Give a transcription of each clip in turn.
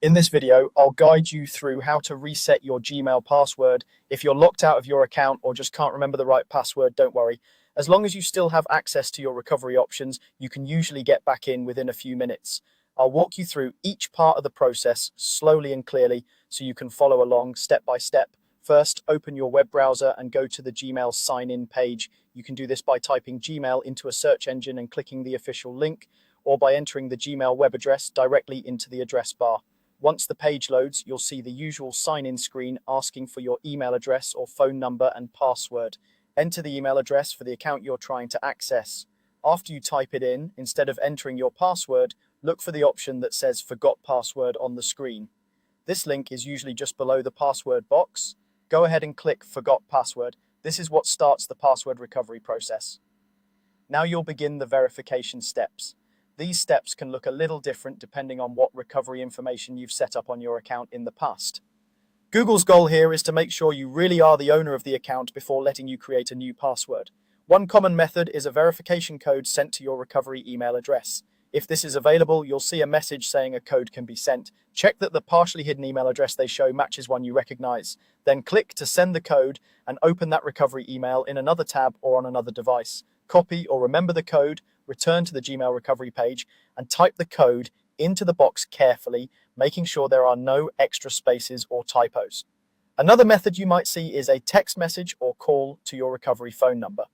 In this video, I'll guide you through how to reset your Gmail password. If you're locked out of your account or just can't remember the right password, don't worry. As long as you still have access to your recovery options, you can usually get back in within a few minutes. I'll walk you through each part of the process slowly and clearly so you can follow along step by step. First, open your web browser and go to the Gmail sign-in page. You can do this by typing Gmail into a search engine and clicking the official link, or by entering the Gmail web address directly into the address bar. Once the page loads, you'll see the usual sign-in screen asking for your email address or phone number and password. Enter the email address for the account you're trying to access. After you type it in, instead of entering your password, look for the option that says Forgot Password on the screen. This link is usually just below the password box. Go ahead and click Forgot Password. This is what starts the password recovery process. Now you'll begin the verification steps. These steps can look a little different depending on what recovery information you've set up on your account in the past. Google's goal here is to make sure you really are the owner of the account before letting you create a new password. One common method is a verification code sent to your recovery email address. If this is available, you'll see a message saying a code can be sent. Check that the partially hidden email address they show matches one you recognize. Then click to send the code and open that recovery email in another tab or on another device. Copy or remember the code, return to the Gmail recovery page, and type the code into the box carefully, making sure there are no extra spaces or typos. Another method you might see is a text message or call to your recovery phone number.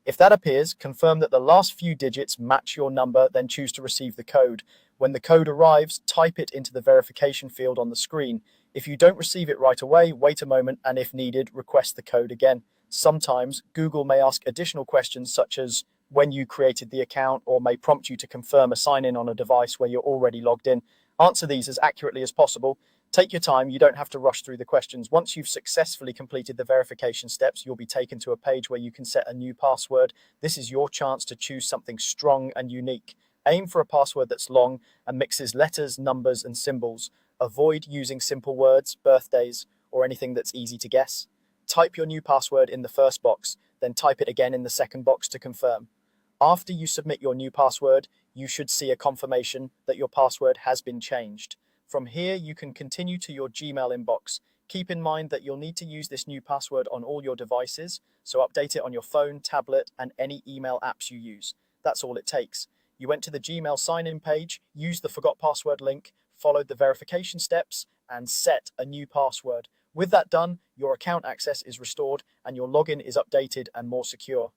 If that appears, confirm that the last few digits match your number, then choose to receive the code. When the code arrives, type it into the verification field on the screen. If you don't receive it right away, wait a moment, and if needed, request the code again. Sometimes Google may ask additional questions such as when you created the account, or may prompt you to confirm a sign-in on a device where you're already logged in. Answer these as accurately as possible. Take your time, you don't have to rush through the questions. Once you've successfully completed the verification steps, you'll be taken to a page where you can set a new password. This is your chance to choose something strong and unique. Aim for a password that's long and mixes letters, numbers, and symbols. Avoid using simple words, birthdays, or anything that's easy to guess. Type your new password in the first box, then type it again in the second box to confirm. After you submit your new password, you should see a confirmation that your password has been changed. From here, you can continue to your Gmail inbox. Keep in mind that you'll need to use this new password on all your devices, so update it on your phone, tablet, and any email apps you use. That's all it takes. You went to the Gmail sign-in page, used the Forgot Password link, followed the verification steps, and set a new password. With that done, your account access is restored and your login is updated and more secure.